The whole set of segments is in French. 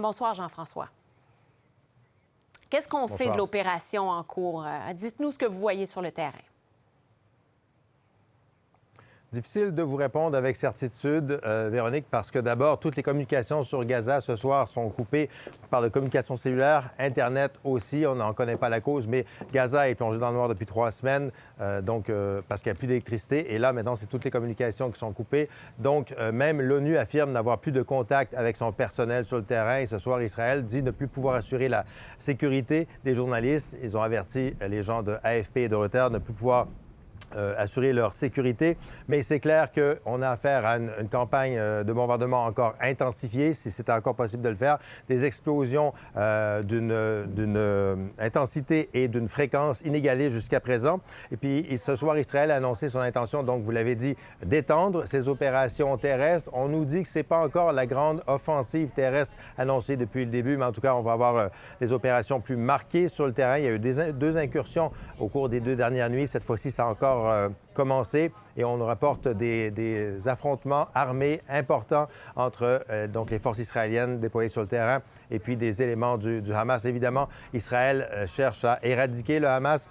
Bonsoir, Jean-François. Qu'est-ce qu'on sait de l'opération en cours? Dites-nous ce que vous voyez sur le terrain. Difficile de vous répondre avec certitude, Véronique, parce que d'abord, toutes les communications sur Gaza ce soir sont coupées par de communications cellulaires, Internet aussi. On n'en connaît pas la cause, mais Gaza est plongé dans le noir depuis 3 semaines, parce qu'il n'y a plus d'électricité. Et là, maintenant, c'est toutes les communications qui sont coupées. Donc, même l'ONU affirme n'avoir plus de contact avec son personnel sur le terrain. Et ce soir, Israël dit ne plus pouvoir assurer la sécurité des journalistes. Ils ont averti les gens de AFP et de Reuters de ne plus pouvoir assurer leur sécurité. Mais c'est clair qu'on a affaire à une campagne de bombardement encore intensifiée, si c'était encore possible de le faire. Des explosions d'une intensité et d'une fréquence inégalées jusqu'à présent. Et puis, ce soir, Israël a annoncé son intention, donc vous l'avez dit, d'étendre ses opérations terrestres. On nous dit que ce n'est pas encore la grande offensive terrestre annoncée depuis le début, mais en tout cas, on va avoir des opérations plus marquées sur le terrain. Il y a eu deux incursions au cours des 2 dernières nuits. Cette fois-ci, ça a encore commencé et on nous rapporte des affrontements armés importants entre donc les forces israéliennes déployées sur le terrain et puis des éléments du Hamas. Évidemment, Israël cherche à éradiquer le Hamas.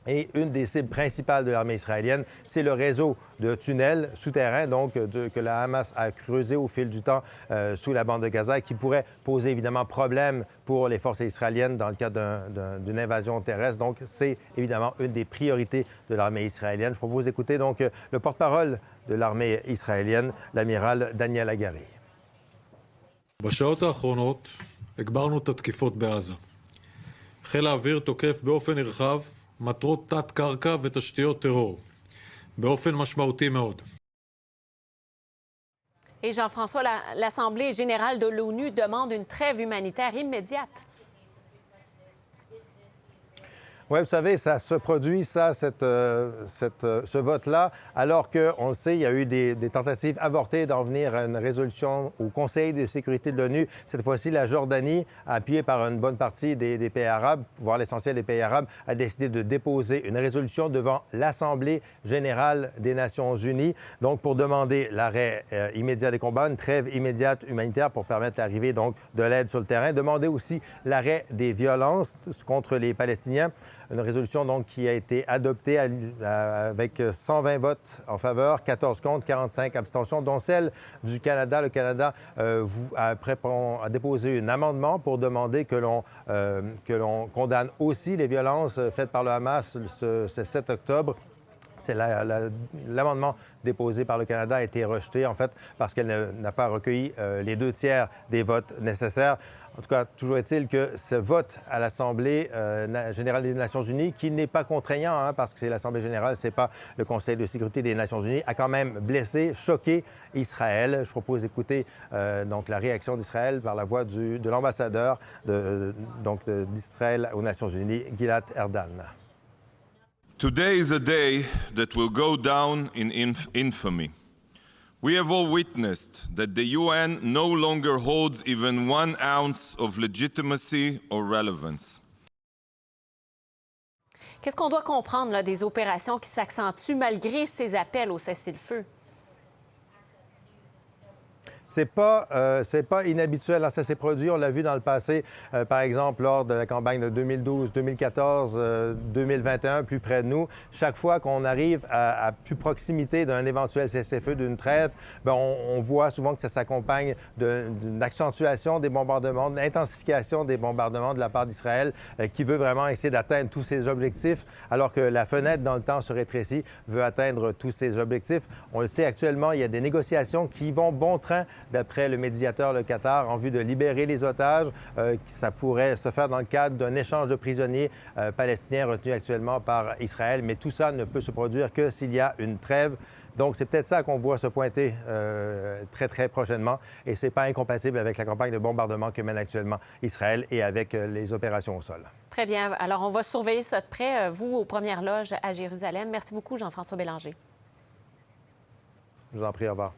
Et une des cibles principales de l'armée israélienne, c'est le réseau de tunnels souterrains donc, que la Hamas a creusé au fil du temps sous la bande de Gaza et qui pourrait poser évidemment problème pour les forces israéliennes dans le cadre d'une invasion terrestre. Donc, c'est évidemment une des priorités de l'armée israélienne. Je propose d'écouter donc le porte-parole de l'armée israélienne, l'amiral Daniel Hagari. בשעות האחרונות הגברנו את התקיפות בעזה. חיל האוויר תוקף באופן נרחב מטרות תת-קרקע ותשתיות טרור, באופן משמעותי מאוד. Et Jean-François, l'Assemblée générale de l'ONU demande une trêve humanitaire immédiate. Oui, vous savez, ça se produit, ce vote-là, alors qu'on le sait, il y a eu des tentatives avortées d'en venir à une résolution au Conseil de sécurité de l'ONU. Cette fois-ci, la Jordanie, appuyée par une bonne partie des pays arabes, voire l'essentiel des pays arabes, a décidé de déposer une résolution devant l'Assemblée générale des Nations unies, donc pour demander l'arrêt immédiat des combats, une trêve immédiate humanitaire pour permettre l'arrivée donc de l'aide sur le terrain, demander aussi l'arrêt des violences contre les Palestiniens. Une résolution donc qui a été adoptée avec 120 votes en faveur, 14 contre, 45 abstentions, dont celle du Canada. Le Canada a déposé un amendement pour demander que l'on condamne aussi les violences faites par le Hamas ce 7 octobre. L'amendement déposé par le Canada a été rejeté, en fait, parce qu'elle n'a pas recueilli les 2 tiers des votes nécessaires. En tout cas, toujours est-il que ce vote à l'Assemblée générale des Nations unies, qui n'est pas contraignant, parce que c'est l'Assemblée générale, ce n'est pas le Conseil de sécurité des Nations unies, a quand même blessé, choqué Israël. Je propose d'écouter donc la réaction d'Israël par la voix de l'ambassadeur d'Israël aux Nations unies, Gilad Erdan. Today is a day that will go down in infamy. We have all witnessed that the UN no longer holds even 1 ounce of legitimacy or relevance. Qu'est-ce qu'on doit comprendre là, des opérations qui s'accentuent malgré ces appels au cessez-le-feu? C'est pas inhabituel. Ça s'est produit, on l'a vu dans le passé, par exemple, lors de la campagne de 2012, 2014, 2021, plus près de nous. Chaque fois qu'on arrive à plus proximité d'un éventuel cessez-le-feu, d'une trêve, on voit souvent que ça s'accompagne d'une accentuation des bombardements, d'une intensification des bombardements de la part d'Israël qui veut vraiment essayer d'atteindre tous ses objectifs, alors que la fenêtre dans le temps se rétrécit, veut atteindre tous ses objectifs. On le sait actuellement, il y a des négociations qui vont bon train d'après le médiateur, le Qatar, en vue de libérer les otages. Ça pourrait se faire dans le cadre d'un échange de prisonniers palestiniens retenus actuellement par Israël. Mais tout ça ne peut se produire que s'il y a une trêve. Donc, c'est peut-être ça qu'on voit se pointer très, très prochainement. Et ce n'est pas incompatible avec la campagne de bombardement que mène actuellement Israël et avec les opérations au sol. Très bien. Alors, on va surveiller ça de près, vous, aux Premières Loges à Jérusalem. Merci beaucoup, Jean-François Bélanger. Je vous en prie, au revoir.